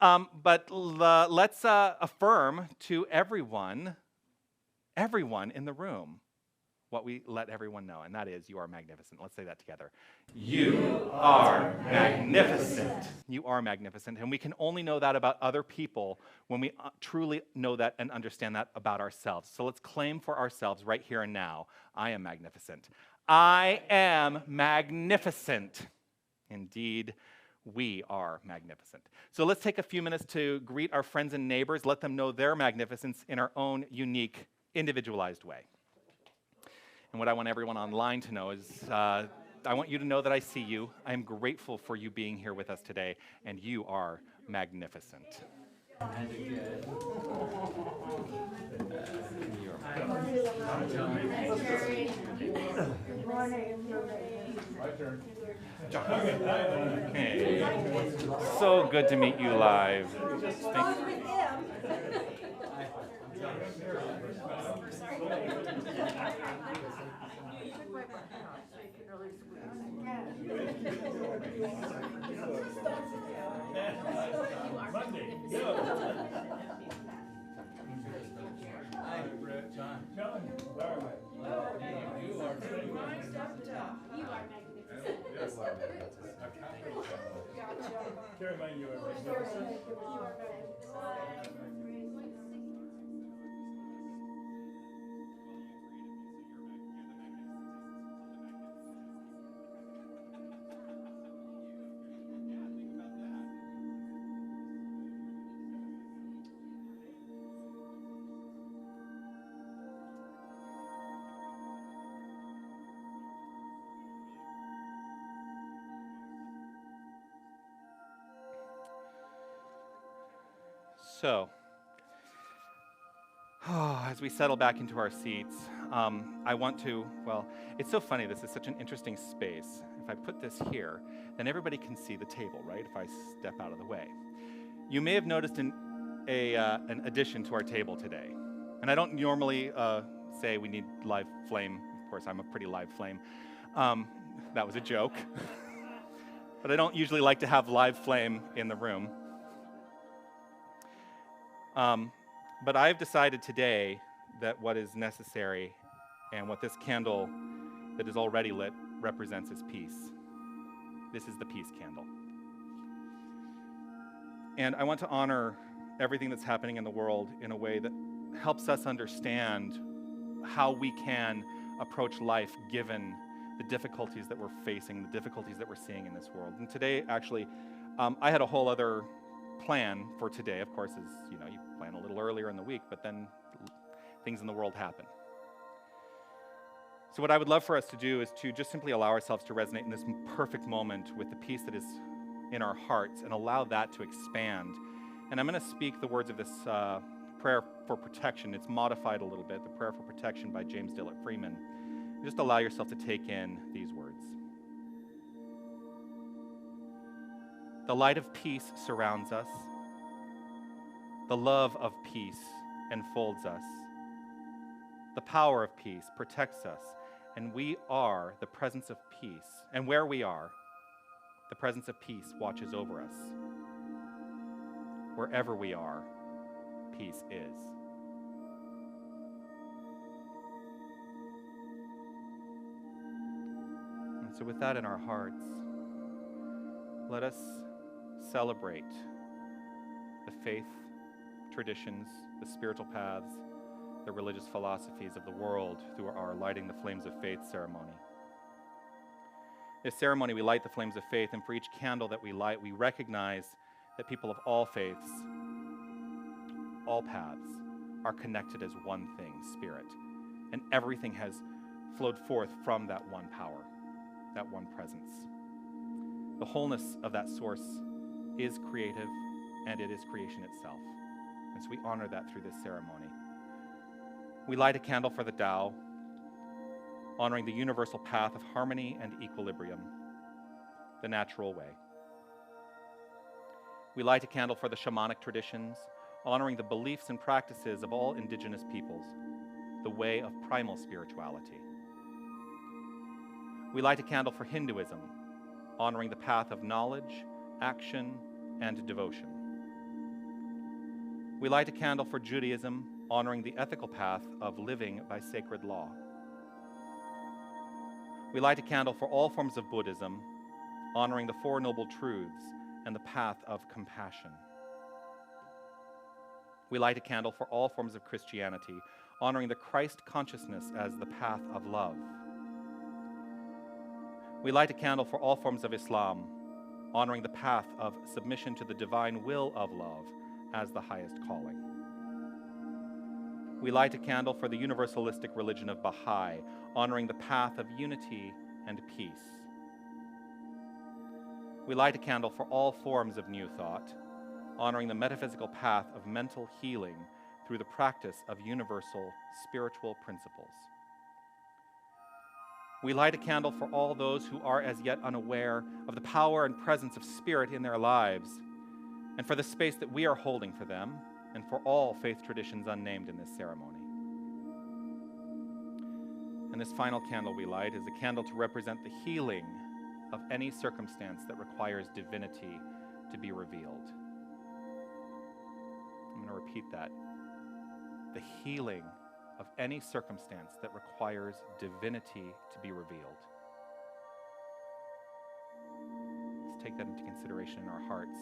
Let's affirm to everyone in the room, what we let everyone know, and that is, you are magnificent. Let's say that together. You are magnificent. You are magnificent, and we can only know that about other people when we truly know that and understand that about ourselves. So let's claim for ourselves right here and now, I am magnificent. I am magnificent. Indeed, we are magnificent. So let's take a few minutes to greet our friends and neighbors, let them know their magnificence in our own unique, individualized way. And what I want everyone online to know is, I want you to know that I see you. I am grateful for you being here with us today, and you are magnificent. Hey. So good to meet you live. So, as we settle back into our seats, I want to, well, it's so funny, this is such an interesting space. If I put this here, then everybody can see the table, right? If I step out of the way. You may have noticed an addition to our table today. And I don't normally say we need live flame. Of course, I'm a pretty live flame. That was a joke. But I don't usually like to have live flame in the room. But I've decided today that what is necessary and what this candle that is already lit represents is peace. This is the peace candle. And I want to honor everything that's happening in the world in a way that helps us understand how we can approach life given the difficulties that we're facing, the difficulties that we're seeing in this world. And today, actually, I had a whole other plan for today. Of course, as you know, you plan a little earlier in the week, but then things in the world happen. So what I would love for us to do is to just simply allow ourselves to resonate in this perfect moment with the peace that is in our hearts and allow that to expand. And I'm going to speak the words of this prayer for protection. It's modified a little bit, the prayer for protection by James Dillett Freeman. Just allow yourself to take in these words. The light of peace surrounds us. The love of peace enfolds us. The power of peace protects us, and we are the presence of peace. And where we are, the presence of peace watches over us. Wherever we are, peace is. And so with that in our hearts, let us celebrate the faith, traditions, the spiritual paths, the religious philosophies of the world through our Lighting the Flames of Faith ceremony. This ceremony, we light the flames of faith, and for each candle that we light, we recognize that people of all faiths, all paths, are connected as one thing, spirit. And everything has flowed forth from that one power, that one presence. The wholeness of that source is creative, and it is creation itself. And so we honor that through this ceremony. We light a candle for the Tao, honoring the universal path of harmony and equilibrium, the natural way. We light a candle for the shamanic traditions, honoring the beliefs and practices of all indigenous peoples, the way of primal spirituality. We light a candle for Hinduism, honoring the path of knowledge, action, and devotion. We light a candle for Judaism, honoring the ethical path of living by sacred law. We light a candle for all forms of Buddhism, honoring the Four Noble Truths and the path of compassion. We light a candle for all forms of Christianity, honoring the Christ consciousness as the path of love. We light a candle for all forms of Islam, honoring the path of submission to the divine will of love as the highest calling. We light a candle for the universalistic religion of Baha'i, honoring the path of unity and peace. We light a candle for all forms of New Thought, honoring the metaphysical path of mental healing through the practice of universal spiritual principles. We light a candle for all those who are as yet unaware of the power and presence of Spirit in their lives, and for the space that we are holding for them, and for all faith traditions unnamed in this ceremony. And this final candle we light is a candle to represent the healing of any circumstance that requires divinity to be revealed. I'm going to repeat that. The healing of any circumstance that requires divinity to be revealed. Let's take that into consideration in our hearts.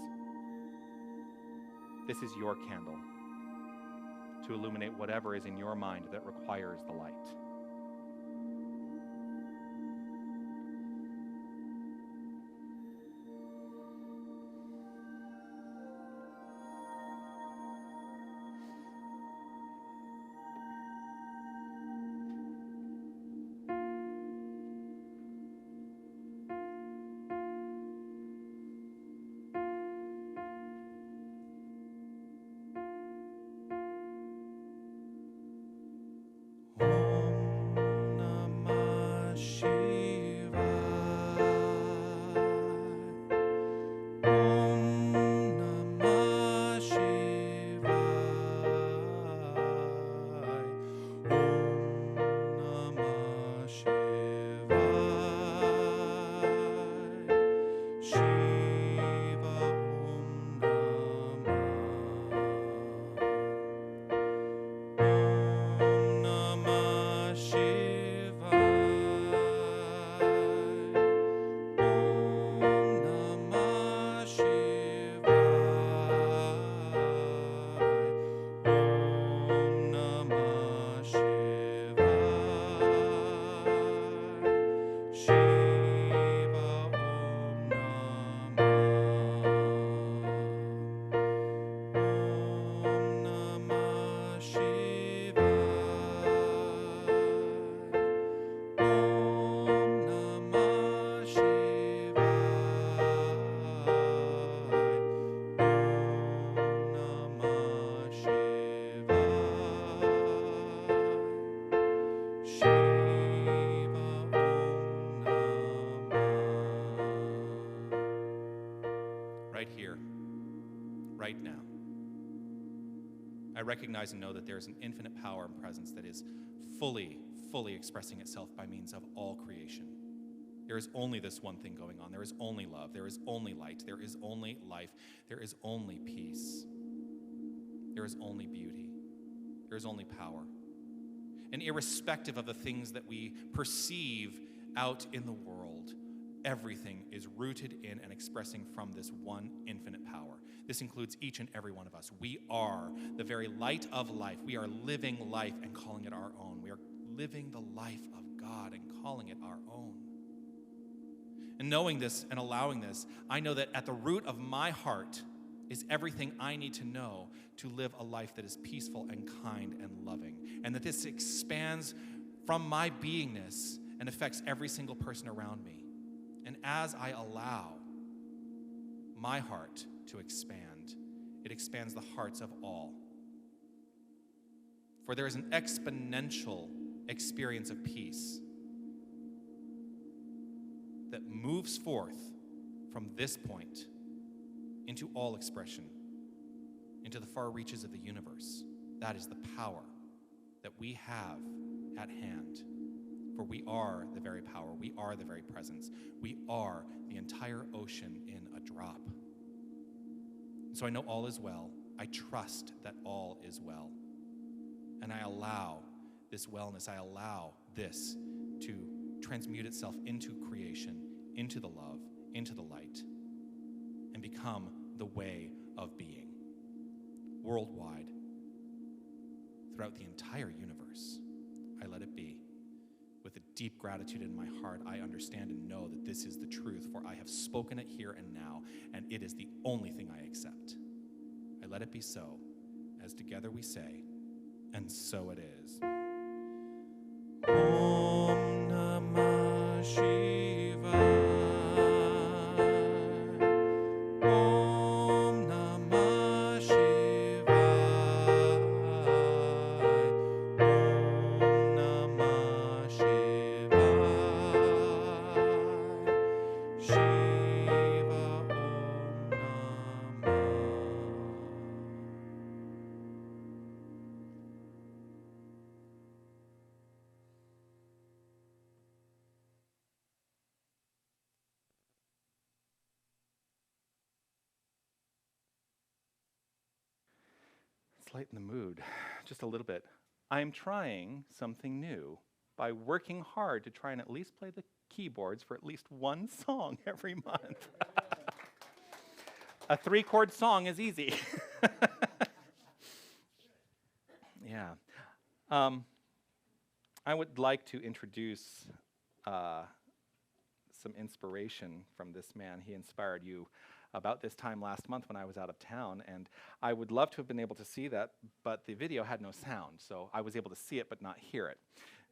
This is your candle to illuminate whatever is in your mind that requires the light. Right here, right now. I recognize and know that there is an infinite power and presence that is fully expressing itself by means of all creation. There is only this one thing going on. There is only love. There is only light. There is only life. There is only peace. There is only beauty. There is only power. And irrespective of the things that we perceive out in the world, everything is rooted in and expressing from this one infinite power. This includes each and every one of us. We are the very light of life. We are living life and calling it our own. We are living the life of God and calling it our own. And knowing this and allowing this, I know that at the root of my heart is everything I need to know to live a life that is peaceful and kind and loving. And that this expands from my beingness and affects every single person around me. And as I allow my heart to expand, it expands the hearts of all. For there is an exponential experience of peace that moves forth from this point into all expression, into the far reaches of the universe. That is the power that we have at hand. For we are the very power. We are the very presence. We are the entire ocean in a drop. So I know all is well, I trust that all is well. And I allow this wellness, I allow this to transmute itself into creation, into the love, into the light, and become the way of being worldwide, throughout the entire universe. I let it be. With a deep gratitude in my heart, I understand and know that this is the truth, for I have spoken it here and now, and it is the only thing I accept. I let it be so, as together we say, and so it is. Om Namah Shivaya. Om Namah Shivaya. Om Namah Shivaya. Shiva Om Namah. Let's lighten the mood just a little bit. I'm trying something new by working hard to try and at least play the keyboards for at least one song every month. A 3-chord song is easy. Yeah. I would like to introduce some inspiration from this man. He inspired you about this time last month when I was out of town, and I would love to have been able to see that, but the video had no sound, so I was able to see it but not hear it.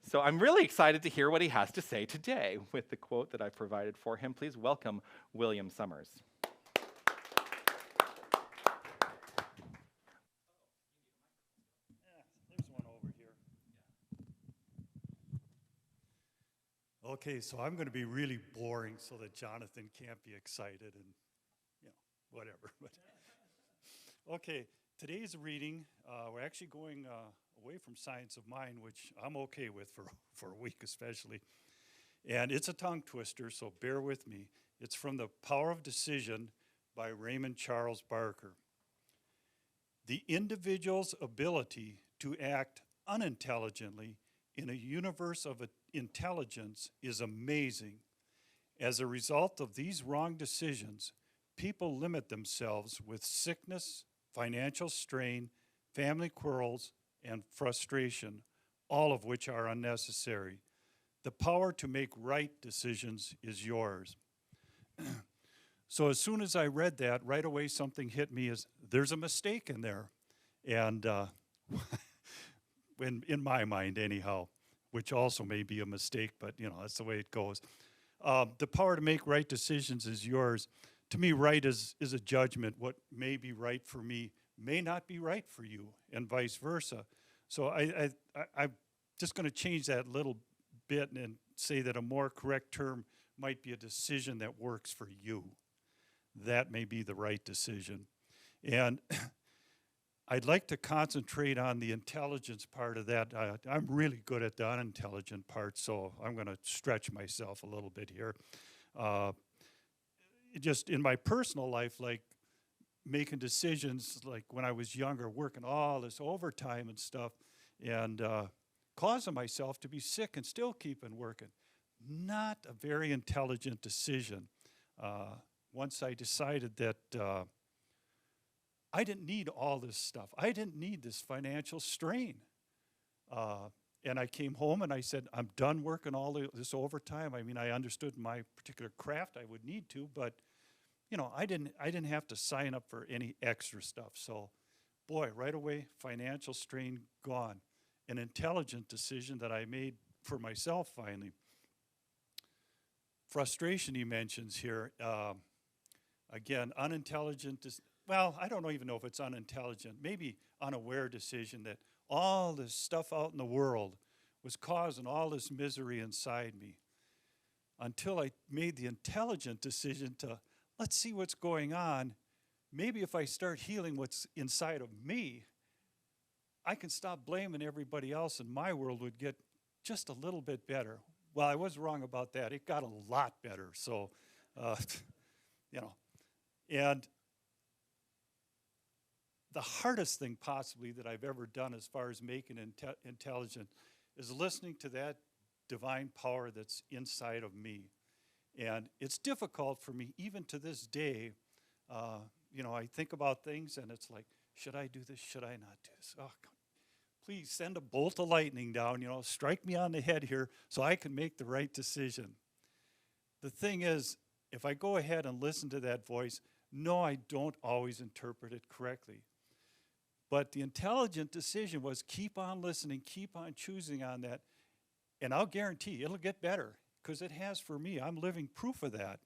So I'm really excited to hear what he has to say today with the quote that I provided for him. Please welcome William Summers. There's one over here. Okay, so I'm going to be really boring so that Jonathan can't be excited and, whatever. But okay, today's reading, we're actually going away from Science of Mind, which I'm okay with for a week especially. And it's a tongue twister, so bear with me. It's from The Power of Decision by Raymond Charles Barker. The individual's ability to act unintelligently in a universe of intelligence is amazing. As a result of these wrong decisions, people limit themselves with sickness, financial strain, family quarrels, and frustration, all of which are unnecessary. The power to make right decisions is yours. So as soon as I read that, right away something hit me as there's a mistake in there. And in my mind anyhow, which also may be a mistake, but that's the way it goes. The power to make right decisions is yours. To me, right is a judgment. What may be right for me may not be right for you, and vice versa. So I'm just going to change that little bit and say that a more correct term might be a decision that works for you. That may be the right decision. And I'd like to concentrate on the intelligence part of that. I'm really good at the unintelligent part, so I'm going to stretch myself a little bit here. Just in my personal life, like making decisions, like when I was younger, working all this overtime and stuff, and causing myself to be sick and still keeping working. Not a very intelligent decision. Once I decided that I didn't need all this stuff. I didn't need this financial strain. And I came home and I said, I'm done working all this overtime. I mean, I understood my particular craft I would need to, but I didn't have to sign up for any extra stuff. So, boy, right away, financial strain gone. An intelligent decision that I made for myself finally. Frustration he mentions here. Again, unintelligent, well, I don't even know if it's unintelligent, maybe unaware decision that all this stuff out in the world was causing all this misery inside me, until I made the intelligent decision to, let's see what's going on. Maybe if I start healing what's inside of me, I can stop blaming everybody else and my world would get just a little bit better. Well, I was wrong about that. It got a lot better. So, and the hardest thing possibly that I've ever done as far as making intelligent is listening to that divine power that's inside of me. And it's difficult for me, even to this day. I think about things and it's like, should I do this? Should I not do this? Oh, please send a bolt of lightning down, strike me on the head here so I can make the right decision. The thing is, if I go ahead and listen to that voice, no, I don't always interpret it correctly. But the intelligent decision was keep on listening, keep on choosing on that, and I'll guarantee it'll get better, because it has for me. I'm living proof of that.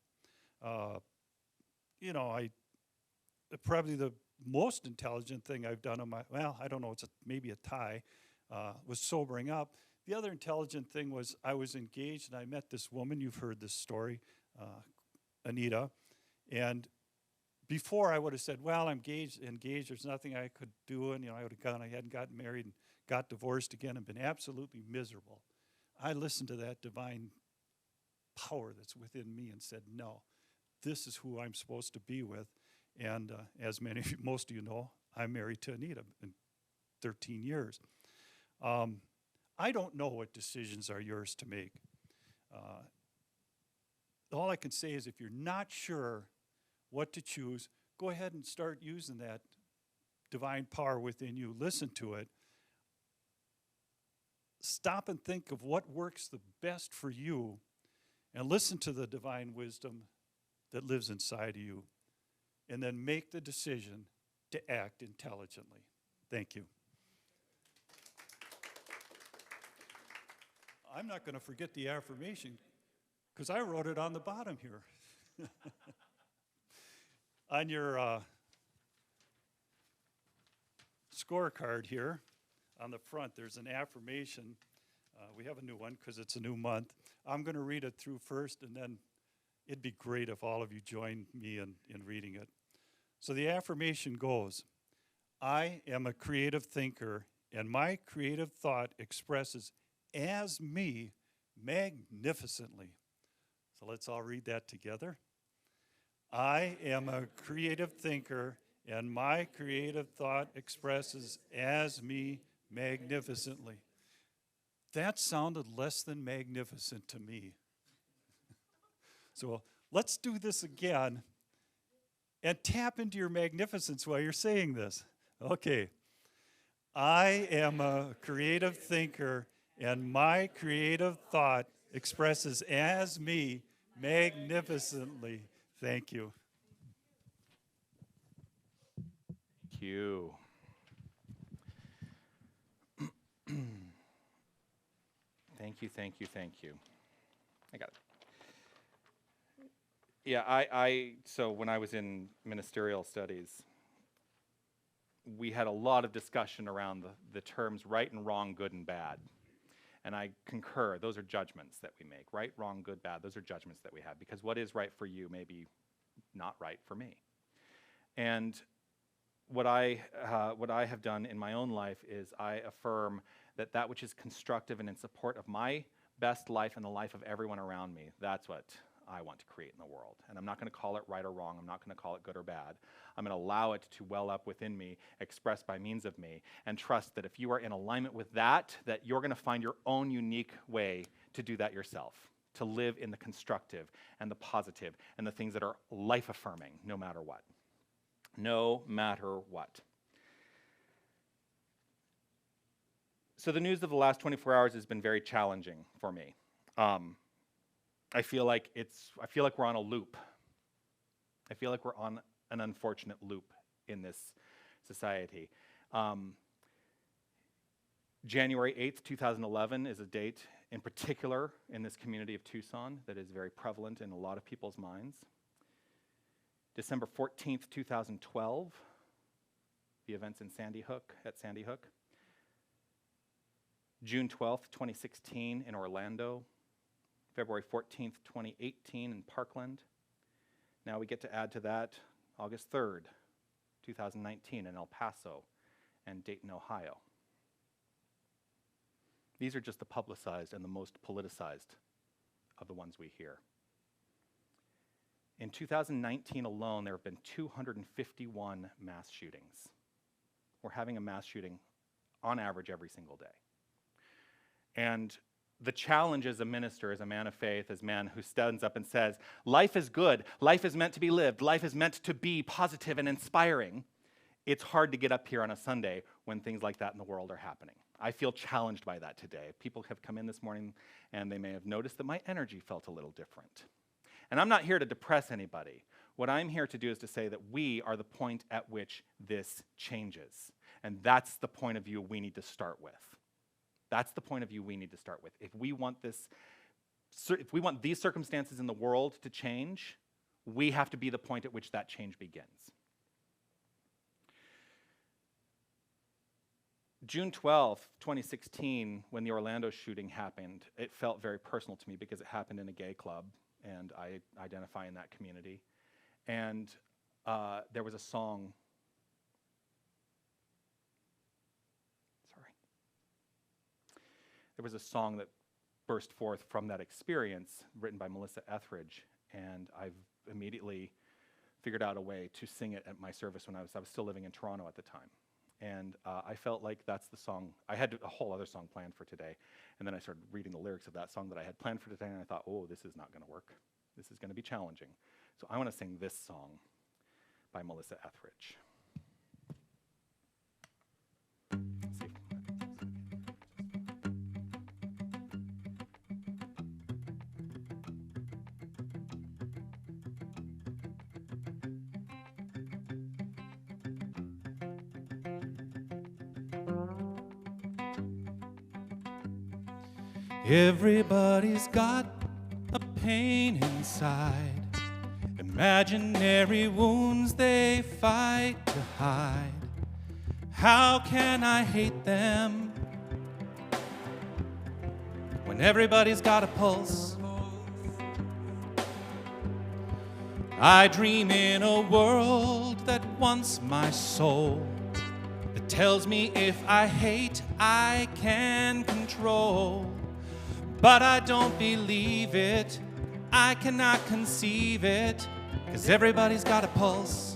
Probably the most intelligent thing I've done I don't know, maybe a tie, was sobering up. The other intelligent thing was I was engaged and I met this woman. You've heard this story, Anita. And before I would have said, well, I'm engaged, there's nothing I could do, and I would have gone, I hadn't gotten married and got divorced again and been absolutely miserable. I listened to that divine power that's within me and said, no, this is who I'm supposed to be with. And as most of you know, I'm married to Anita in 13 years. I don't know what decisions are yours to make. All I can say is if you're not sure what to choose, go ahead and start using that divine power within you. Listen to it. Stop and think of what works the best for you, and listen to the divine wisdom that lives inside of you. And then make the decision to act intelligently. Thank you. I'm not going to forget the affirmation because I wrote it on the bottom here. On your scorecard here, on the front, there's an affirmation. We have a new one because it's a new month. I'm going to read it through first, and then it'd be great if all of you joined me in reading it. So the affirmation goes, I am a creative thinker, and my creative thought expresses as me magnificently. So let's all read that together. I am a creative thinker, and my creative thought expresses as me magnificently. That sounded less than magnificent to me. So let's do this again. And tap into your magnificence while you're saying this. Okay. I am a creative thinker, and my creative thought expresses as me magnificently. Thank you. Thank you. Thank you, thank you, thank you. I got it. Yeah, so when I was in ministerial studies, we had a lot of discussion around the terms right and wrong, good and bad. And I concur, those are judgments that we make. Right, wrong, good, bad, those are judgments that we have, because what is right for you may be not right for me. And what I have done in my own life is I affirm that which is constructive and in support of my best life and the life of everyone around me, that's what I want to create in the world. And I'm not going to call it right or wrong. I'm not going to call it good or bad. I'm going to allow it to well up within me, expressed by means of me, and trust that if you are in alignment with that you're going to find your own unique way to do that yourself, to live in the constructive and the positive and the things that are life-affirming, no matter what. No matter what. So the news of the last 24 hours has been very challenging for me. I feel like we're on a loop. I feel like we're on an unfortunate loop in this society. January 8th, 2011 is a date in particular in this community of Tucson that is very prevalent in a lot of people's minds. December 14th, 2012, the events in Sandy Hook. June 12th, 2016 in Orlando. February 14th, 2018 in Parkland. Now we get to add to that August 3rd, 2019 in El Paso and Dayton, Ohio. These are just the publicized and the most politicized of the ones we hear. In 2019 alone, there have been 251 mass shootings. we're having a mass shooting on average every single day. And the challenge as a minister, as a man of faith, as a man who stands up and says, life is good, life is meant to be lived, life is meant to be positive and inspiring, it's hard to get up here on a Sunday when things like that in the world are happening. I feel challenged by that today. People have come in this morning and they may have noticed that my energy felt a little different. And I'm not here to depress anybody. What I'm here to do is to say that we are the point at which this changes. And that's the point of view we need to start with. That's the point of view we need to start with. If we want these circumstances in the world to change, we have to be the point at which that change begins. June 12th, 2016, when the Orlando shooting happened, it felt very personal to me because it happened in a gay club, and I identify in that community. And there was a song. There was a song that burst forth from that experience, written by Melissa Etheridge, and I've immediately figured out a way to sing it at my service when I was still living in Toronto at the time. And I felt like that's the song. I had a whole other song planned for today, and then I started reading the lyrics of that song that I had planned for today, and I thought, oh, this is not going to work. This is going to be challenging. So I want to sing this song by Melissa Etheridge. Everybody's got a pain inside, imaginary wounds they fight to hide. How can I hate them when everybody's got a pulse? I dream in a world that wants my soul, that tells me if I hate, I can control. But I don't believe it, I cannot conceive it, 'cause everybody's got a pulse.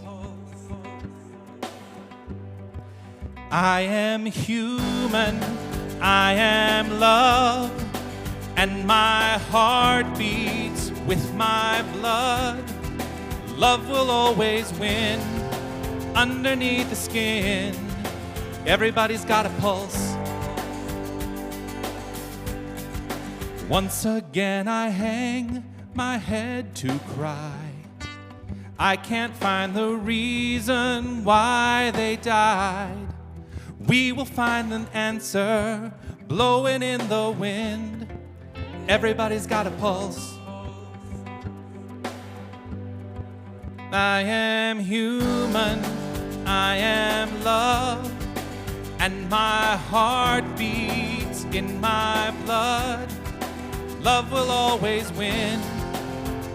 I am human, I am love, and my heart beats with my blood. Love will always win underneath the skin. Everybody's got a pulse. Once again I hang my head to cry. I can't find the reason why they died. We will find an answer blowing in the wind. Everybody's got a pulse. I am human, I am love, and my heart beats in my blood. Love will always win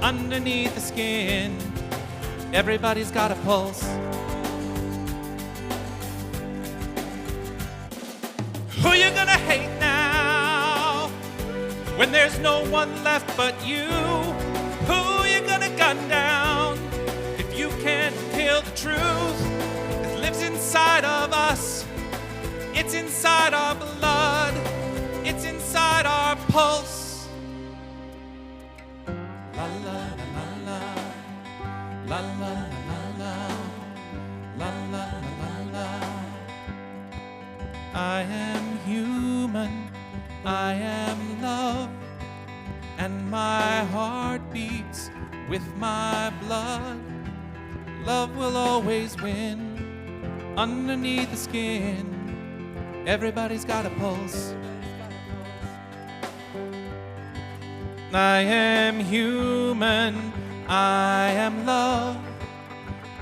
underneath the skin. Everybody's got a pulse. Who you gonna hate now when there's no one left but you? Who you gonna gun down if you can't kill the truth that lives inside of us? It's inside our blood, it's inside our pulse. La la la la, la la la la, la la la la. I am human, I am love, and my heart beats with my blood. Love will always win underneath the skin. Everybody's got a pulse. I am human, I am love,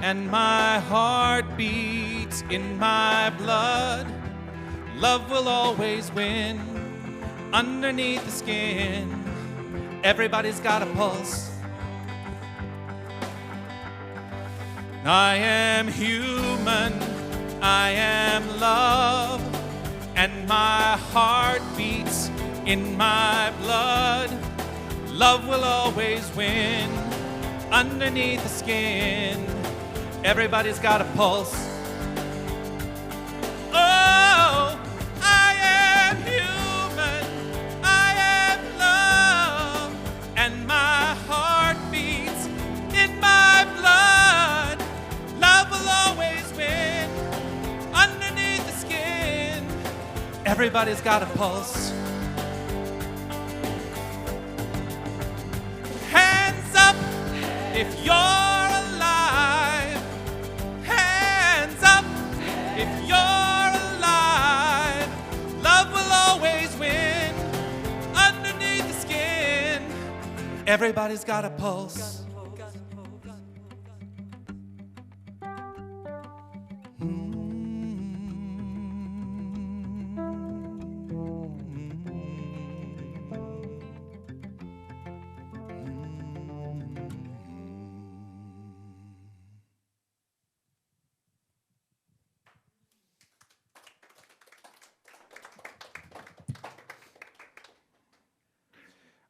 and my heart beats in my blood. Love will always win underneath the skin. Everybody's got a pulse. I am human, I am love, and my heart beats in my blood. Love will always win underneath the skin. Everybody's got a pulse. Everybody's got a pulse. Hands up if you're alive. Hands up if you're alive. Love will always win underneath the skin. Everybody's got a pulse.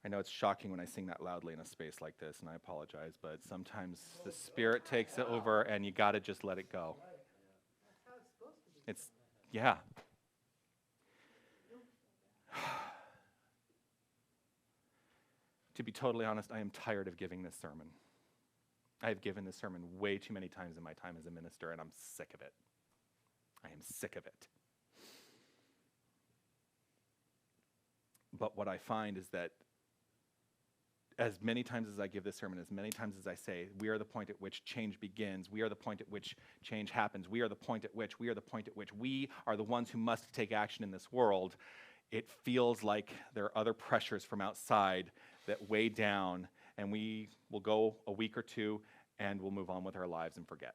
I know it's shocking when I sing that loudly in a space like this, and I apologize, but sometimes the Spirit takes it over, and you got to just let it go. It's, yeah. To be totally honest, I am tired of giving this sermon. I have given this sermon way too many times in my time as a minister, and I'm sick of it. I am sick of it. But what I find is that as many times as I give this sermon, as many times as I say, we are the point at which change begins, we are the point at which change happens, we are the point at which we are the ones who must take action in this world, it feels like there are other pressures from outside that weigh down, and we will go a week or two and we'll move on with our lives and forget.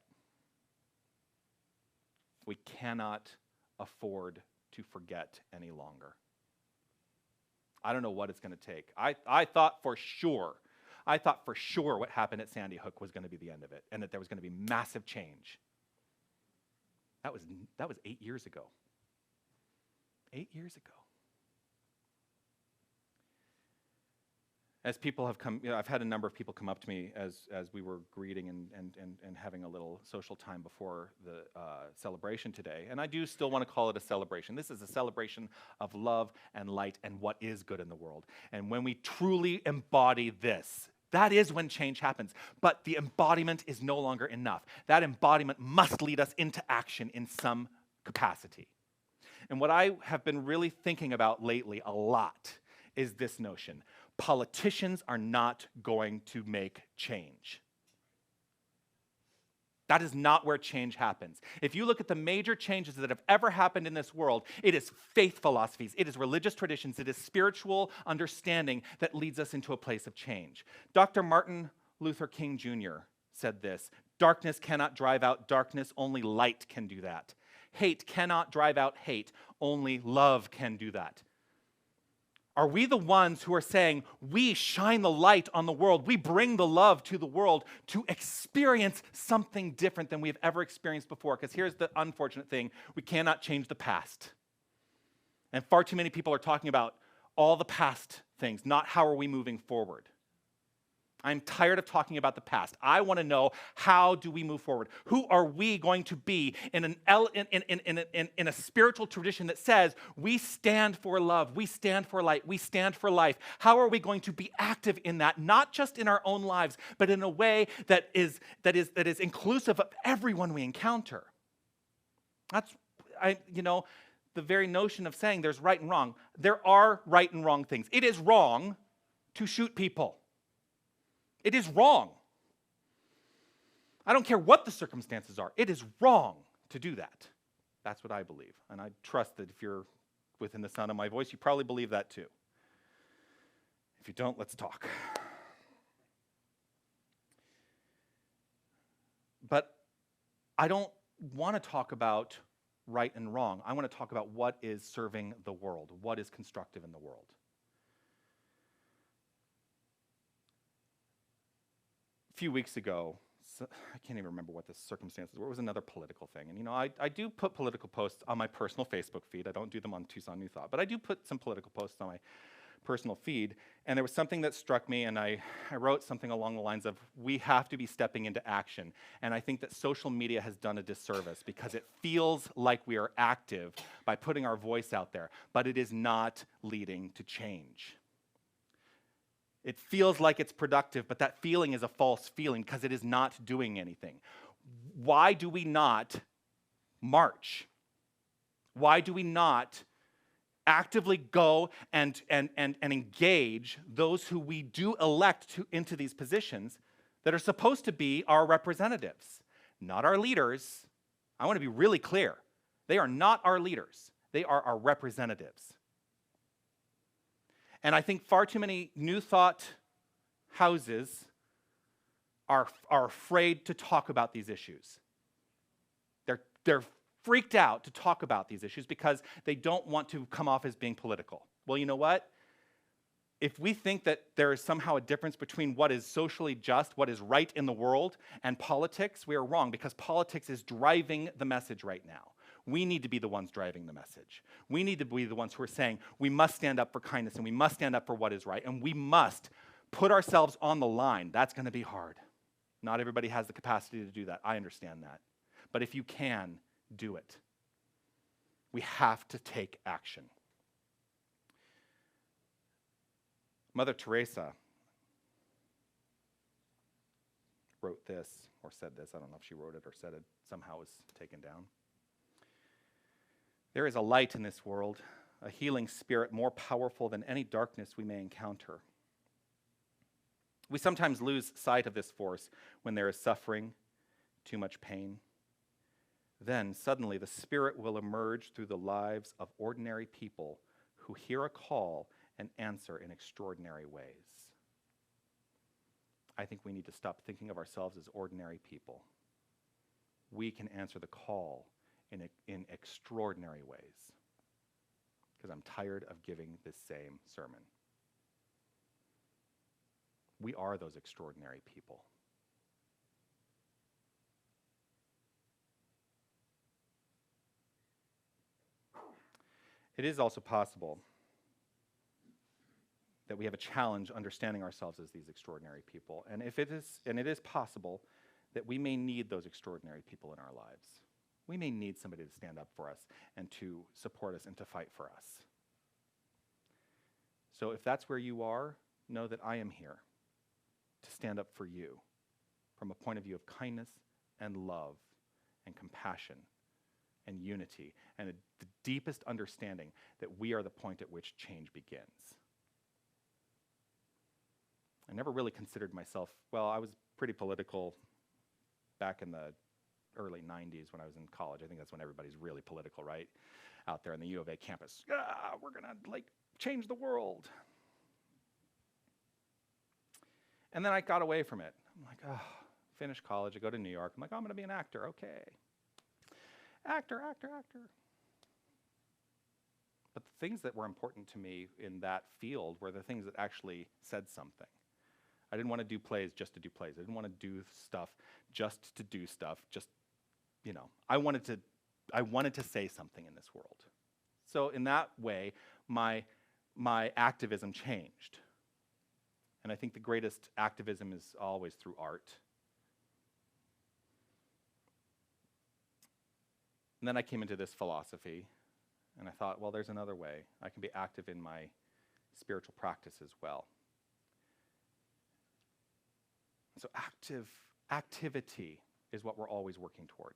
We cannot afford to forget any longer. I don't know what it's going to take. I thought for sure what happened at Sandy Hook was going to be the end of it, and that there was going to be massive change. That was 8 years ago. 8 years ago. As people have come, I've had a number of people come up to me as we were greeting and having a little social time before the celebration today. And I do still want to call it a celebration. This is a celebration of love and light and what is good in the world. And when we truly embody this, that is when change happens. But the embodiment is no longer enough. That embodiment must lead us into action in some capacity. And what I have been really thinking about lately a lot is this notion. Politicians are not going to make change. That is not where change happens. If you look at the major changes that have ever happened in this world, it is faith philosophies, it is religious traditions, it is spiritual understanding that leads us into a place of change. Dr. Martin Luther King Jr. said this, "Darkness cannot drive out darkness, only light can do that. Hate cannot drive out hate, only love can do that." Are we the ones who are saying, we shine the light on the world, we bring the love to the world to experience something different than we have ever experienced before? Because here's the unfortunate thing, we cannot change the past. And far too many people are talking about all the past things, not how are we moving forward. I'm tired of talking about the past. I want to know, how do we move forward? Who are we going to be in a spiritual tradition that says we stand for love, we stand for light, we stand for life? How are we going to be active in that, not just in our own lives, but in a way that is inclusive of everyone we encounter? That's, the very notion of saying there's right and wrong. There are right and wrong things. It is wrong to shoot people. It is wrong. I don't care what the circumstances are. It is wrong to do that. That's what I believe. And I trust that if you're within the sound of my voice, you probably believe that too. If you don't, let's talk. But I don't want to talk about right and wrong. I want to talk about what is serving the world, what is constructive in the world. A few weeks ago, I can't even remember what the circumstances were. It was another political thing. And I do put political posts on my personal Facebook feed. I don't do them on Tucson New Thought, but I do put some political posts on my personal feed. And there was something that struck me, and I wrote something along the lines of, we have to be stepping into action. And I think that social media has done a disservice because it feels like we are active by putting our voice out there, but it is not leading to change. It feels like it's productive, but that feeling is a false feeling because it is not doing anything. Why do we not march? Why do we not actively go and engage those who we do elect into these positions that are supposed to be our representatives, not our leaders. I want to be really clear. They are not our leaders. They are our representatives. And I think far too many New Thought houses are afraid to talk about these issues. They're freaked out to talk about these issues because they don't want to come off as being political. Well, you know what? If we think that there is somehow a difference between what is socially just, what is right in the world, and politics, we are wrong, because politics is driving the message right now. We need to be the ones driving the message. We need to be the ones who are saying we must stand up for kindness and we must stand up for what is right, and we must put ourselves on the line. That's going to be hard. Not everybody has the capacity to do that. I understand that. But if you can, do it. We have to take action. Mother Teresa wrote this, or said this. I don't know if she wrote it or said it. Somehow it was taken down. There is a light in this world, a healing spirit more powerful than any darkness we may encounter. We sometimes lose sight of this force when there is suffering, too much pain. Then suddenly the Spirit will emerge through the lives of ordinary people who hear a call and answer in extraordinary ways. I think we need to stop thinking of ourselves as ordinary people. We can answer the call in extraordinary ways, because I'm tired of giving this same sermon. We are those extraordinary people. It is also possible that we have a challenge understanding ourselves as these extraordinary people. And it is possible that we may need those extraordinary people in our lives. We may need somebody to stand up for us and to support us and to fight for us. So if that's where you are, know that I am here to stand up for you from a point of view of kindness and love and compassion and unity, and the deepest understanding that we are the point at which change begins. I never really considered myself, well, I was pretty political back in the early 90s when I was in college. I think that's when everybody's really political, right? Out there on the U of A campus. Yeah, we're gonna change the world. And then I got away from it. I'm like, finish college, I go to New York. I'm like, I'm gonna be an actor, okay. Actor. But the things that were important to me in that field were the things that actually said something. I didn't want to do plays just to do plays. I didn't want to do stuff just to do stuff. I wanted to say something in this world. So in that way, my activism changed. And I think the greatest activism is always through art. And then I came into this philosophy, and I thought, well, there's another way. I can be active in my spiritual practice as well. So activity is what we're always working toward.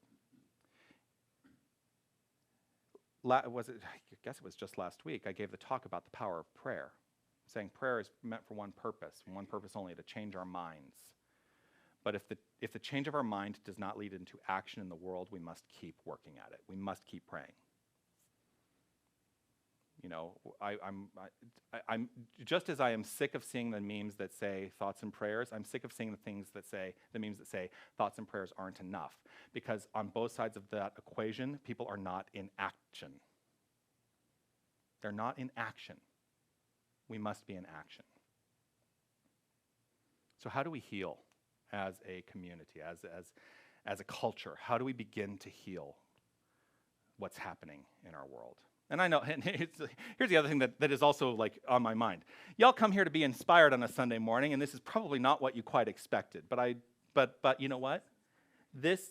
I guess it was just last week, I gave the talk about the power of prayer, saying prayer is meant for one purpose only, to change our minds. But if the change of our mind does not lead into action in the world, we must keep working at it. We must keep praying. I'm just as I am sick of seeing the memes that say thoughts and prayers, I'm sick of seeing the memes that say thoughts and prayers aren't enough. Because on both sides of that equation, people are not in action. They're not in action. We must be in action. So how do we heal as a community, as a culture? How do we begin to heal what's happening in our world? And I know, and here's the other thing that is also on my mind. Y'all come here to be inspired on a Sunday morning, and this is probably not what you quite expected. But you know what? These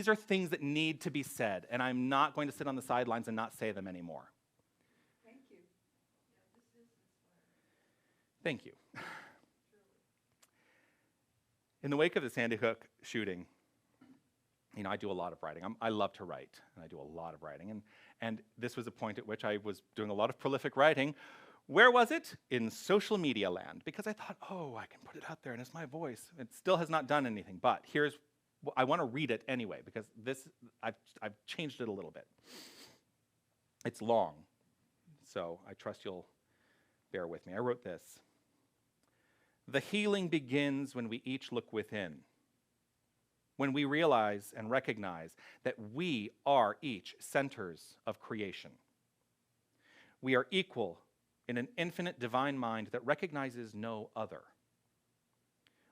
are things that need to be said, and I'm not going to sit on the sidelines and not say them anymore. Thank you. Yeah, this is inspiring. Thank you. In the wake of the Sandy Hook shooting, I do a lot of writing. I love to write, and I do a lot of writing. And this was a point at which I was doing a lot of prolific writing. Where was it? In social media land, because I thought, oh, I can put it out there, and it's my voice. It still has not done anything, but I want to read it anyway, because I've changed it a little bit. It's long, so I trust you'll bear with me. I wrote this. The healing begins when we each look within, when we realize and recognize that we are each centers of creation. We are equal in an infinite divine mind that recognizes no other.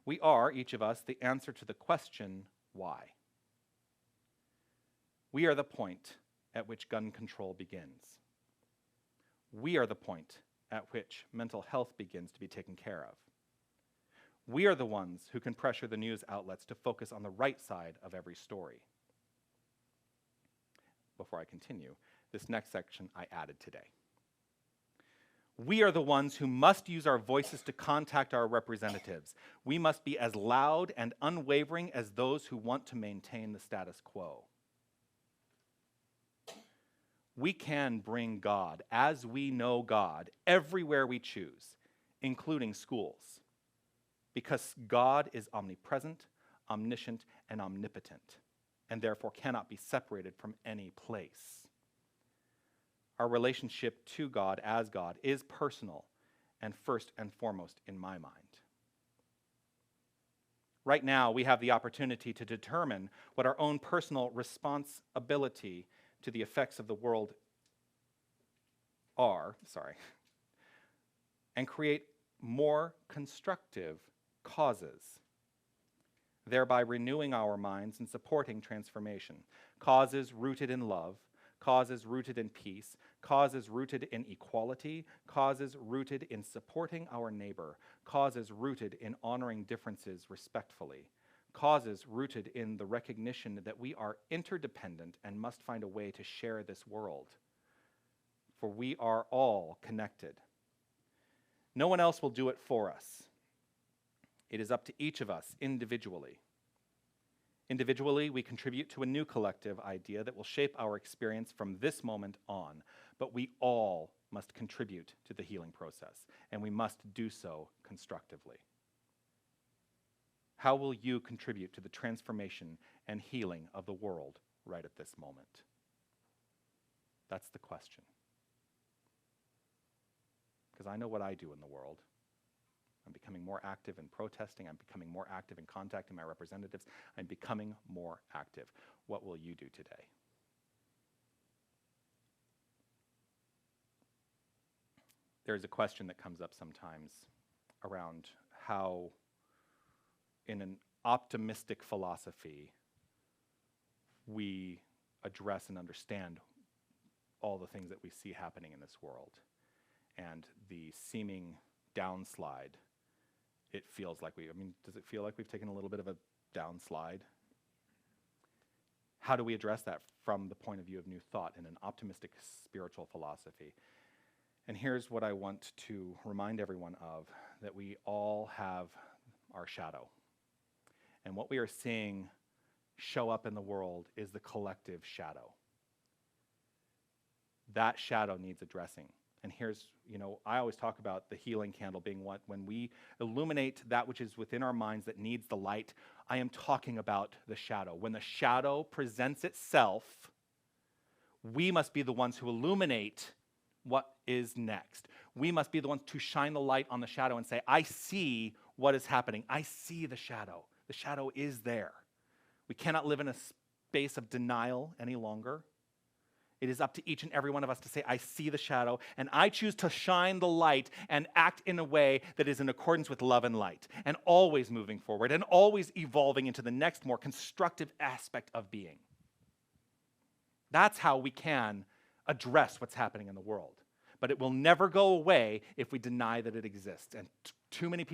We are, each of us, the answer to the question, why? We are the point at which gun control begins. We are the point at which mental health begins to be taken care of. We are the ones who can pressure the news outlets to focus on the right side of every story. Before I continue, this next section I added today. We are the ones who must use our voices to contact our representatives. We must be as loud and unwavering as those who want to maintain the status quo. We can bring God, as we know God, everywhere we choose, including schools, because God is omnipresent, omniscient, and omnipotent, and therefore cannot be separated from any place. Our relationship to God as God is personal and first and foremost in my mind. Right now, we have the opportunity to determine what our own personal responsibility to the effects of the world are, and create more constructive causes, thereby renewing our minds and supporting transformation. Causes rooted in love, causes rooted in peace, causes rooted in equality, causes rooted in supporting our neighbor, causes rooted in honoring differences respectfully, causes rooted in the recognition that we are interdependent and must find a way to share this world, for we are all connected. No one else will do it for us. It is up to each of us individually. Individually, we contribute to a new collective idea that will shape our experience from this moment on, but we all must contribute to the healing process, and we must do so constructively. How will you contribute to the transformation and healing of the world right at this moment? That's the question. Because I know what I do in the world. I'm becoming more active in protesting. I'm becoming more active in contacting my representatives. I'm becoming more active. What will you do today? There's a question that comes up sometimes around how, in an optimistic philosophy, we address and understand all the things that we see happening in this world. And the seeming downslide, it feels like does it feel like we've taken a little bit of a downslide? How do we address that from the point of view of new thought in an optimistic spiritual philosophy? And here's what I want to remind everyone of, that we all have our shadow. And what we are seeing show up in the world is the collective shadow. That shadow needs addressing. And here's, I always talk about the healing candle being when we illuminate that which is within our minds that needs the light. I am talking about the shadow. When the shadow presents itself, we must be the ones who illuminate what is next. We must be the ones to shine the light on the shadow and say, I see what is happening. I see the shadow. The shadow is there. We cannot live in a space of denial any longer. It is up to each and every one of us to say, I see the shadow, and I choose to shine the light and act in a way that is in accordance with love and light, and always moving forward, and always evolving into the next more constructive aspect of being. That's how we can address what's happening in the world. But it will never go away if we deny that it exists. And too many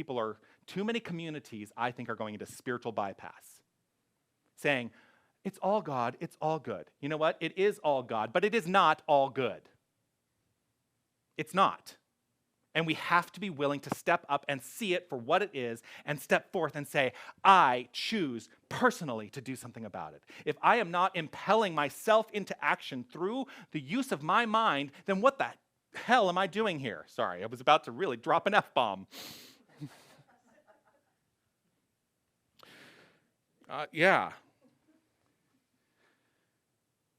communities, I think, are going into spiritual bypass, saying, it's all God, it's all good. You know what? It is all God, but it is not all good. It's not. And we have to be willing to step up and see it for what it is and step forth and say, I choose personally to do something about it. If I am not impelling myself into action through the use of my mind, then what the hell am I doing here? Sorry, I was about to really drop an F-bomb. Yeah.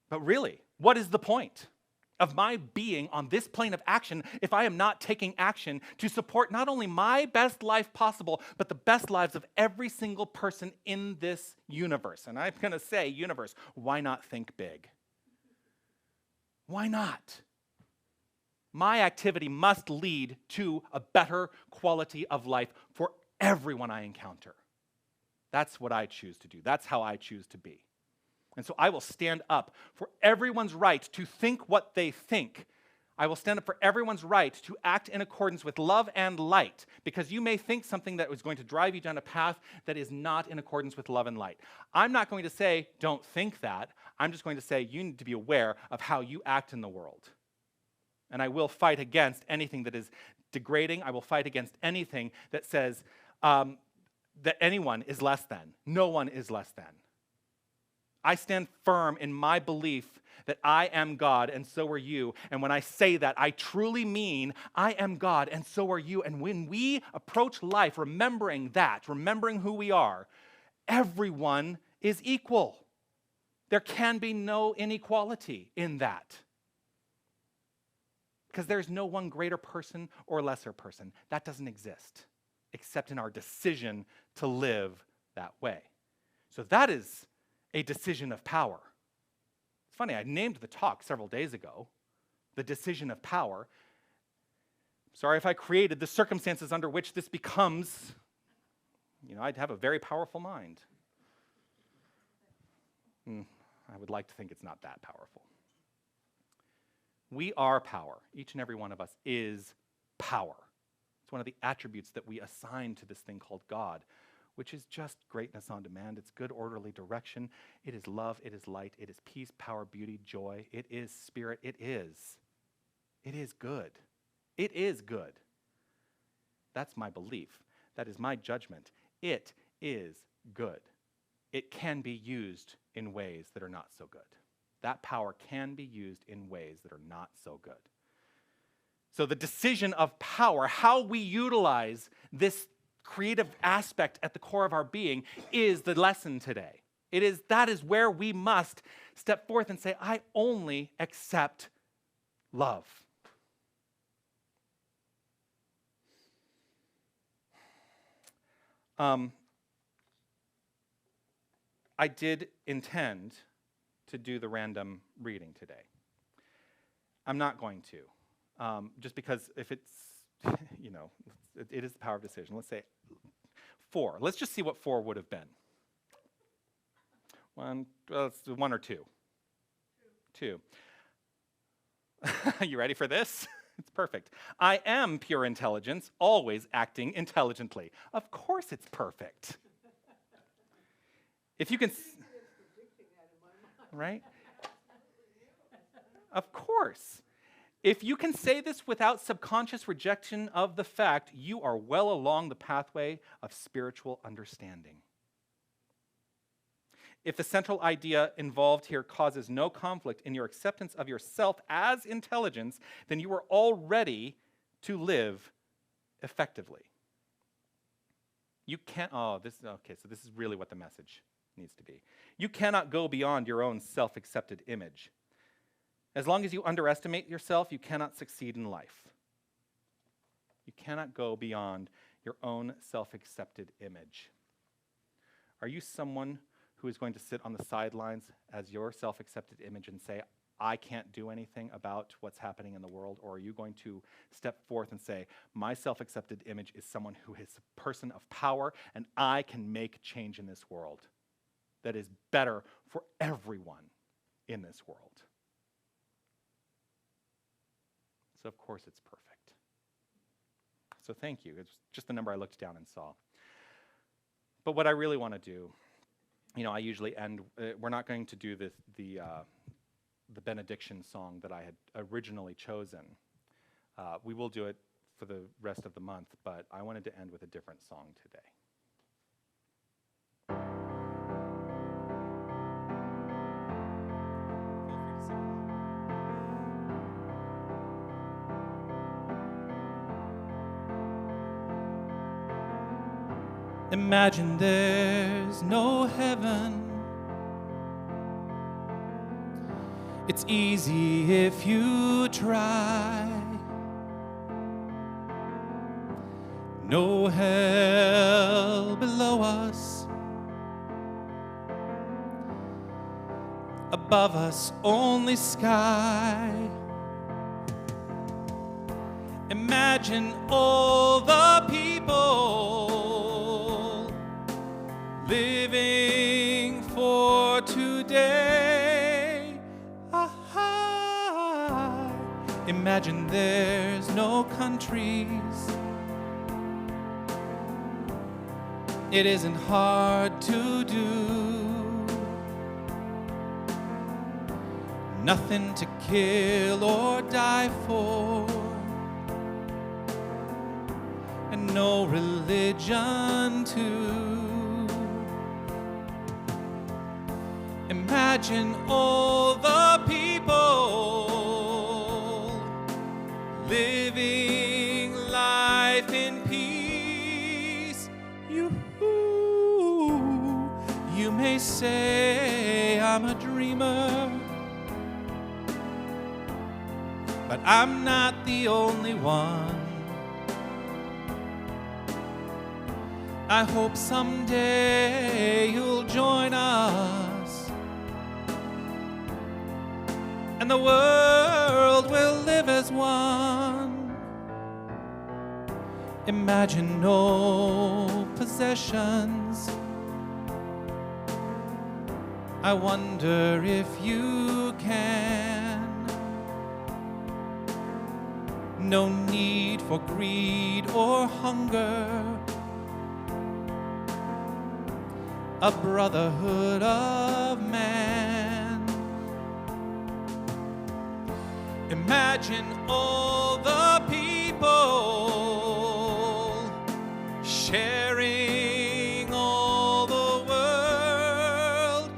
But really, what is the point of my being on this plane of action if I am not taking action to support not only my best life possible, but the best lives of every single person in this universe? And I'm going to say, universe, why not think big? Why not? My activity must lead to a better quality of life for everyone I encounter. That's what I choose to do. That's how I choose to be. And so I will stand up for everyone's right to think what they think. I will stand up for everyone's right to act in accordance with love and light, because you may think something that is going to drive you down a path that is not in accordance with love and light. I'm not going to say, don't think that. I'm just going to say, you need to be aware of how you act in the world. And I will fight against anything that is degrading. I will fight against anything that says that anyone is less than. No one is less than. I stand firm in my belief that I am God and so are you. And when I say that, I truly mean I am God and so are you. And when we approach life remembering that, remembering who we are, everyone is equal. There can be no inequality in that. Because there's no one greater person or lesser person. That doesn't exist, except in our decision to live that way. So that is a decision of power. It's funny, I named the talk several days ago, the decision of power. Sorry if I created the circumstances under which this becomes, I'd have a very powerful mind. I would like to think it's not that powerful. We are power. Each and every one of us is power. It's one of the attributes that we assign to this thing called God, which is just greatness on demand. It's good, orderly direction. It is love. It is light. It is peace, power, beauty, joy. It is spirit. It is. It is good. It is good. That's my belief. That is my judgment. It is good. It can be used in ways that are not so good. That power can be used in ways that are not so good. So the decision of power, how we utilize this creative aspect at the core of our being, is the lesson today. That is where we must step forth and say, I only accept love. I did intend to do the random reading today. I'm not going to, just because if it's, it is the power of decision. Let's say 4. Let's just see what 4 would have been. 1 or 2? 2. You ready for this? It's perfect. I am pure intelligence, always acting intelligently. Of course it's perfect. If you can, right? Of course. If you can say this without subconscious rejection of the fact, you are well along the pathway of spiritual understanding. If the central idea involved here causes no conflict in your acceptance of yourself as intelligence, then you are all ready to live effectively. You can't, so this is really what the message needs to be. You cannot go beyond your own self-accepted image. As long as you underestimate yourself, you cannot succeed in life. You cannot go beyond your own self-accepted image. Are you someone who is going to sit on the sidelines as your self-accepted image and say, I can't do anything about what's happening in the world? Or are you going to step forth and say, my self-accepted image is someone who is a person of power and I can make change in this world that is better for everyone in this world? So of course it's perfect. So thank you. It's just the number I looked down and saw. But what I really want to do, I usually end, we're not going to do the benediction song that I had originally chosen. We will do it for the rest of the month, but I wanted to end with a different song today. Imagine there's no heaven. It's easy if you try. No hell below us. Above us, only sky. Imagine all the people living for today. Imagine there's no countries. It isn't hard to do. Nothing to kill or die for, and no religion too. Imagine all the people living life in peace. You may say I'm a dreamer, but I'm not the only one. I hope someday you'll join us, and the world will live as one. Imagine no possessions. I wonder if you can. No need for greed or hunger. A brotherhood of man. Imagine all the people sharing all the world.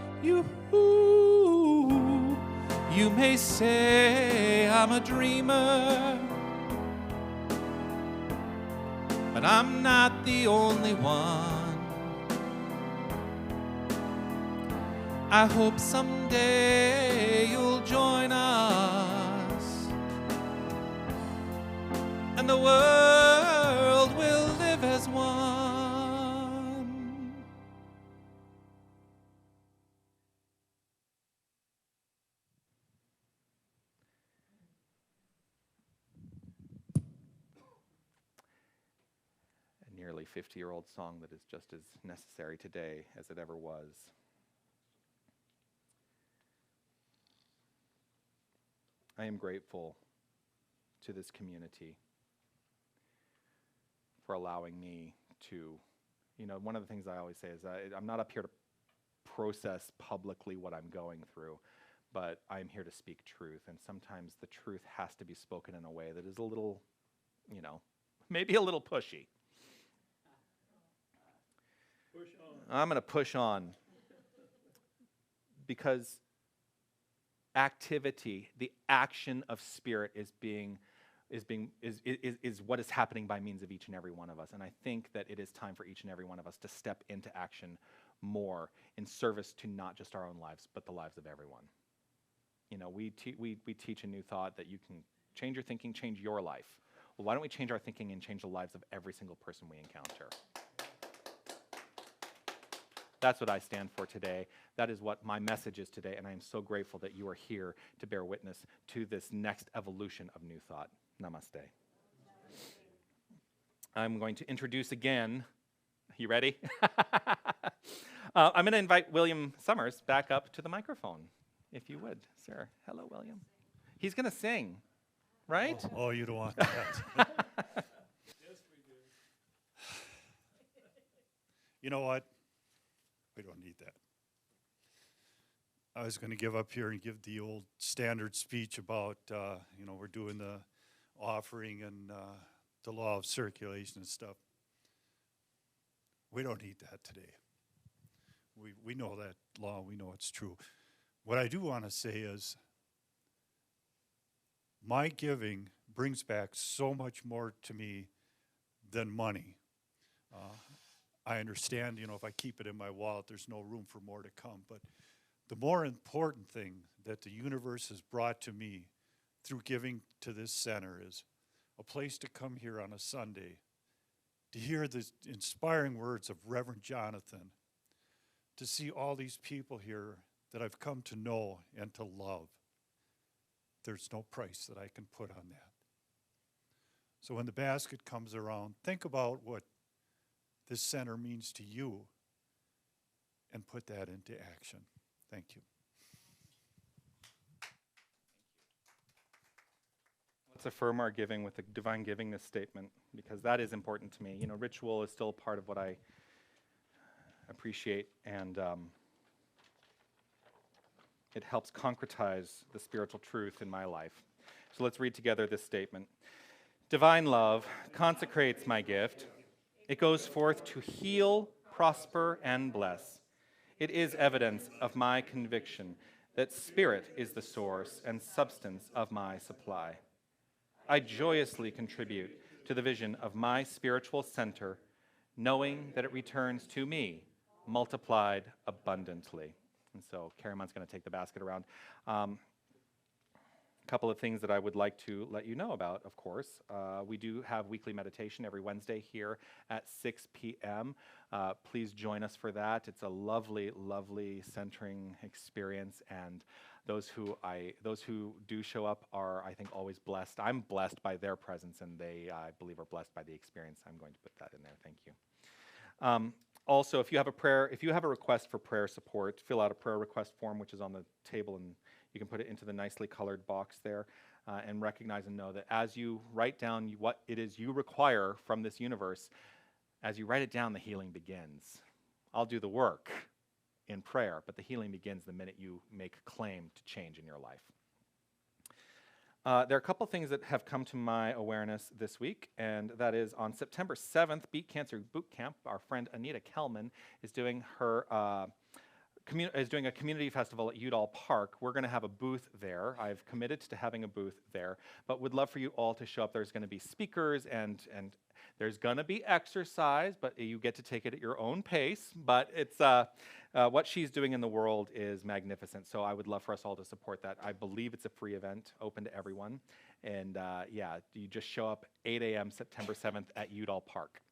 You may say I'm a dreamer, but I'm not the only one. I hope someday you'll join us, and the world will live as one. A nearly 50-year-old song that is just as necessary today as it ever was. I am grateful to this community for allowing me to, one of the things I always say is I'm not up here to process publicly what I'm going through, but I'm here to speak truth, and sometimes the truth has to be spoken in a way that is a little, maybe a little pushy. Push on. I'm going to push on because activity, the action of Spirit is what is happening by means of each and every one of us. And I think that it is time for each and every one of us to step into action more in service to not just our own lives, but the lives of everyone. We teach a new thought that you can change your thinking, change your life. Well, why don't we change our thinking and change the lives of every single person we encounter? That's what I stand for today. That is what my message is today, and I am so grateful that you are here to bear witness to this next evolution of New Thought. Namaste. I'm going to introduce again. You ready? I'm going to invite William Summers back up to the microphone, if you would, sir. Hello, William. He's going to sing, right? Oh, you don't want that. Yes, we do. You know what? We don't need that. I was going to give up here and give the old standard speech about, we're doing the offering and the law of circulation and stuff. We don't need that today. We know that law, we know it's true. What I do want to say is my giving brings back so much more to me than money. I understand, if I keep it in my wallet, there's no room for more to come. But the more important thing that the universe has brought to me through giving to this center is a place to come here on a Sunday, to hear the inspiring words of Reverend Jonathan, to see all these people here that I've come to know and to love. There's no price that I can put on that. So when the basket comes around, think about what this center means to you and put that into action. Thank you. Let's affirm our giving with the divine givingness statement, because that is important to me. Ritual is still part of what I appreciate, and it helps concretize the spiritual truth in my life. So let's read together this statement. Divine love consecrates my gift. It goes forth to heal, prosper, and bless. It is evidence of my conviction that spirit is the source and substance of my supply. I joyously contribute to the vision of my spiritual center, knowing that it returns to me, multiplied abundantly. And so Karaman's going to take the basket around. A couple of things that I would like to let you know about, of course. We do have weekly meditation every Wednesday here at 6 p.m. Please join us for that. It's a lovely, lovely centering experience, and those who do show up are, I think, always blessed. I'm blessed by their presence, and they, I believe, are blessed by the experience. I'm going to put that in there. Thank you. Also, if you have a request for prayer support, fill out a prayer request form, which is on the table, and you can put it into the nicely colored box there, and recognize and know that as you write down what it is you require from this universe, as you write it down, the healing begins. I'll do the work in prayer, but the healing begins the minute you make a claim to change in your life. There are a couple things that have come to my awareness this week, and that is on September 7th, Beat Cancer Boot Camp, our friend Anita Kelman is doing her doing a community festival at Udall Park. We're going to have a booth there. I've committed to having a booth there, but would love for you all to show up. There's going to be speakers, and there's going to be exercise, but you get to take it at your own pace. But it's what she's doing in the world is magnificent, so I would love for us all to support that. I believe it's a free event, open to everyone, and yeah, you just show up 8 a.m. September 7th at Udall Park.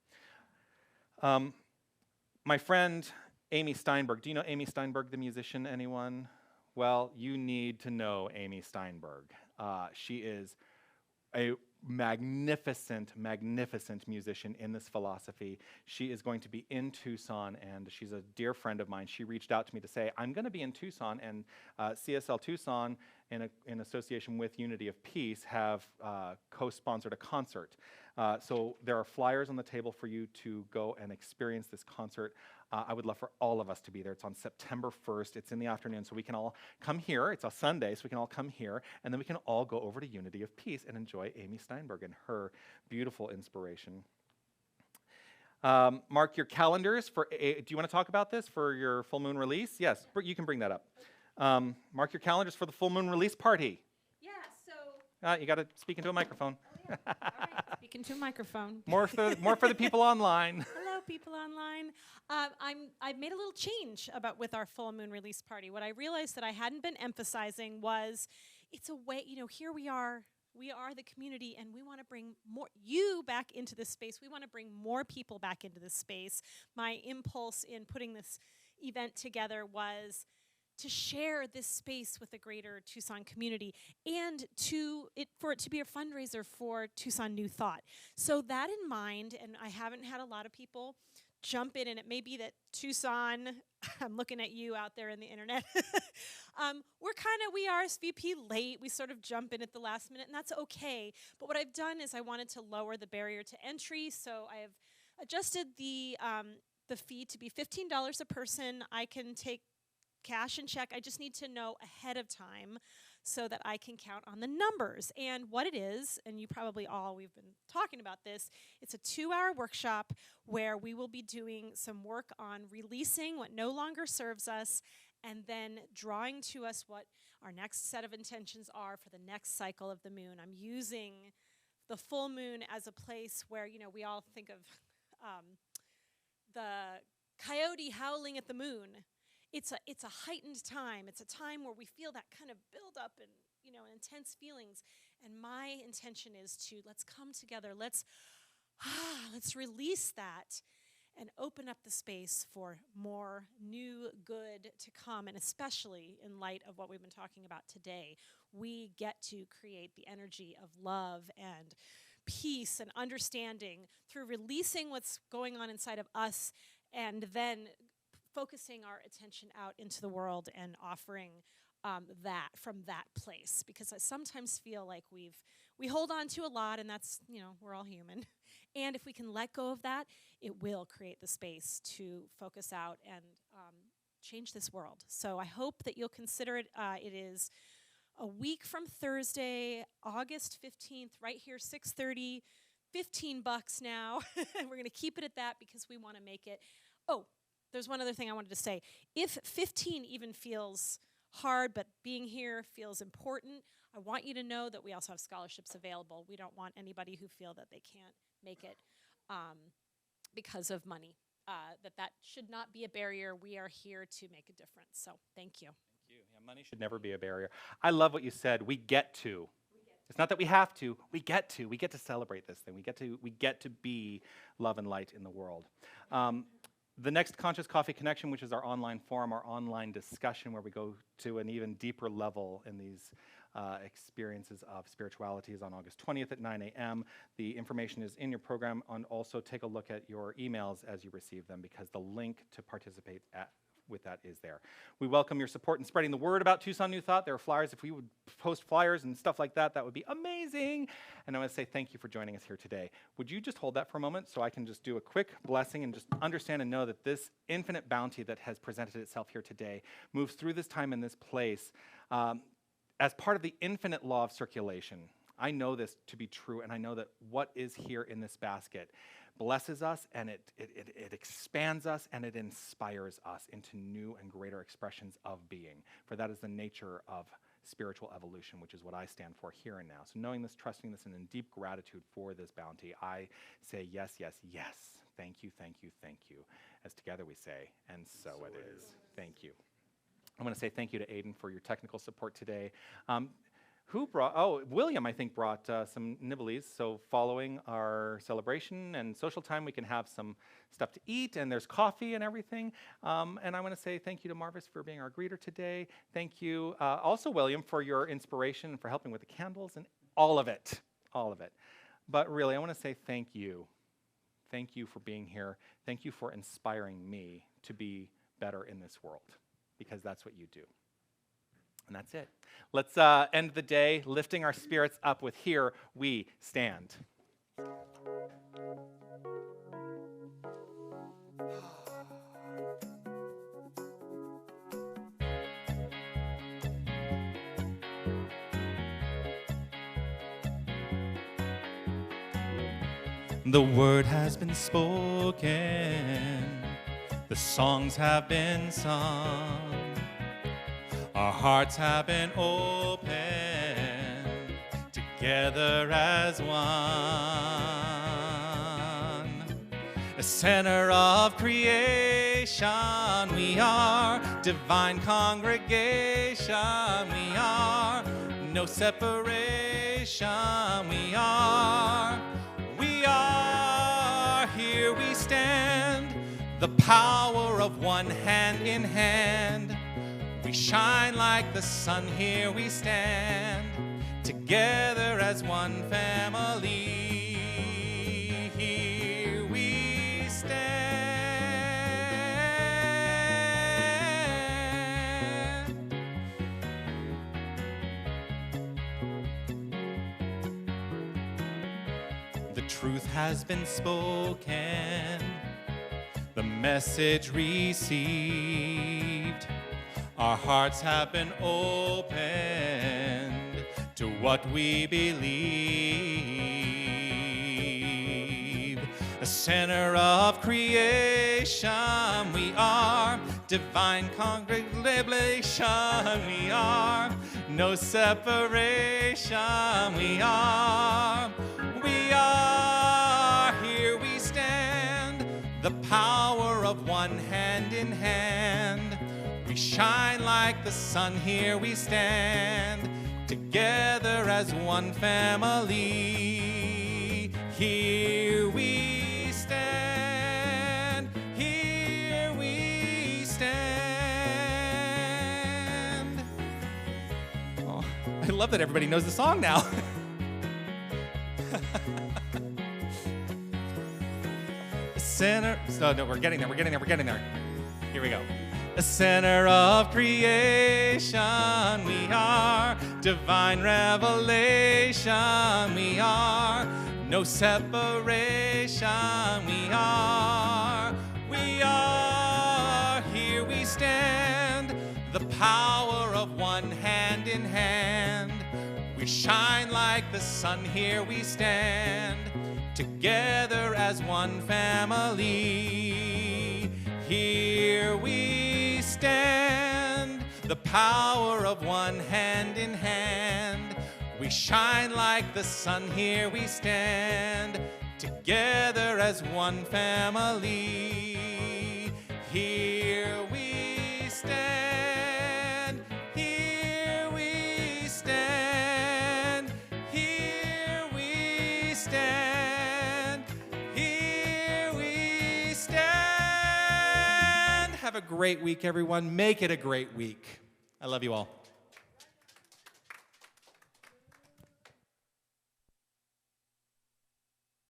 My friend Amy Steinberg. Do you know Amy Steinberg, the musician, anyone? Well, you need to know Amy Steinberg. She is a magnificent, magnificent musician in this philosophy. She is going to be in Tucson, and she's a dear friend of mine. She reached out to me to say, I'm going to be in Tucson, and CSL Tucson, in association with Unity of Peace, have co-sponsored a concert. So there are flyers on the table for you to go and experience this concert. I would love for all of us to be there. It's on September 1st. It's in the afternoon, so we can all come here. It's a Sunday, so we can all come here, and then we can all go over to Unity of Peace and enjoy Amy Steinberg and her beautiful inspiration. Mark your calendars for, do you want to talk about this for your full moon release? Yes, you can bring that up. Mark your calendars for the full moon release party. Yeah, so... you got to speak into a microphone. Oh, yeah. All right, speaking to a microphone. More for the people online. Hello, people online. I've made a little change with our full moon release party. What I realized that I hadn't been emphasizing was it's a way, here we are the community, and we want to bring you back into this space. We want to bring more people back into this space. My impulse in putting this event together was to share this space with the greater Tucson community, and for it to be a fundraiser for Tucson New Thought. So that in mind, and I haven't had a lot of people jump in, and it may be that Tucson, I'm looking at you out there in the internet, we RSVP late, we sort of jump in at the last minute, and that's okay. But what I've done is I wanted to lower the barrier to entry, so I have adjusted the fee to be $15 a person. I can take cash and check. I just need to know ahead of time. so that I can count on the numbers. And what it is, and you probably all, we've been talking about this, it's a 2-hour workshop where we will be doing some work on releasing what no longer serves us and then drawing to us what our next set of intentions are for the next cycle of the moon. I'm using the full moon as a place where, you know, we all think of the coyote howling at the moon. It's a heightened time. It's a time where we feel that kind of build up and, you know, intense feelings. And my intention is to let's come together. Let's release that and open up the space for more new good to come. And especially in light of what we've been talking about today, we get to create the energy of love and peace and understanding through releasing what's going on inside of us and then focusing our attention out into the world and offering that from that place. Because I sometimes feel like we hold on to a lot, and that's, you know, we're all human. And if we can let go of that, it will create the space to focus out and change this world. So I hope that you'll consider it. It is a week from Thursday, August 15th, right here, 6:30, $15 now. We're going to keep it at that because we want to make it. Oh, there's one other thing I wanted to say. If 15 even feels hard, but being here feels important, I want you to know that we also have scholarships available. We don't want anybody who feel that they can't make it because of money. That should not be a barrier. We are here to make a difference. So thank you. Thank you. Yeah, money should never be a barrier. I love what you said. We get to. It's not that we have to. We get to. We get to celebrate this thing. We get to be love and light in the world. The next Conscious Coffee Connection, which is our online forum, our online discussion where we go to an even deeper level in these experiences of spirituality, is on August 20th at 9 a.m. The information is in your program, and also take a look at your emails as you receive them because the link to participate with that is there. We welcome your support in spreading the word about Tucson New Thought. There are flyers. If we would post flyers and stuff like that, that would be amazing. And I want to say thank you for joining us here today. Would you just hold that for a moment so I can just do a quick blessing and just understand and know that this infinite bounty that has presented itself here today moves through this time and this place as part of the infinite law of circulation. I know this to be true, and I know that what is here in this basket blesses us, and it expands us, and it inspires us into new and greater expressions of being. For that is the nature of spiritual evolution, which is what I stand for here and now. So knowing this, trusting this, and in deep gratitude for this bounty, I say yes, yes, yes. Thank you, thank you, thank you. As together we say, and so it is. Thank you. I want to say thank you to Aiden for your technical support today. William, I think, brought some nibblies. So following our celebration and social time, we can have some stuff to eat, and there's coffee and everything. And I want to say thank you to Marvis for being our greeter today. Thank you also, William, for your inspiration and for helping with the candles and all of it, all of it. But really, I want to say thank you. Thank you for being here. Thank you for inspiring me to be better in this world, because that's what you do. And that's it. Let's end the day lifting our spirits up with Here We Stand. The word has been spoken, the songs have been sung, our hearts have been opened, together as one. A center of creation, we are divine congregation, we are no separation, we are. Here we stand, the power of one hand in hand. We shine like the sun, here we stand, together as one family. Here we stand. The truth has been spoken, the message received. Our hearts have been opened, what we believe. The center of creation we are, divine congregation we are, no separation we are. We are, here we stand, the power of one hand in hand. We shine like the sun, here we stand, together as one family. Here we stand, here we stand. Oh, I love that everybody knows the song now. The center, no, we're getting there. Here we go. The center of creation we are, divine revelation we are, no separation we are. We are, here we stand, the power of one hand in hand. We shine like the sun, here we stand, together as one family. Here we stand, the power of one hand in hand. We shine like the sun, here we stand, together as one family. Here we stand, here we stand, here we stand, here we stand. Have a great week, everyone. Make it a great week. I love you all.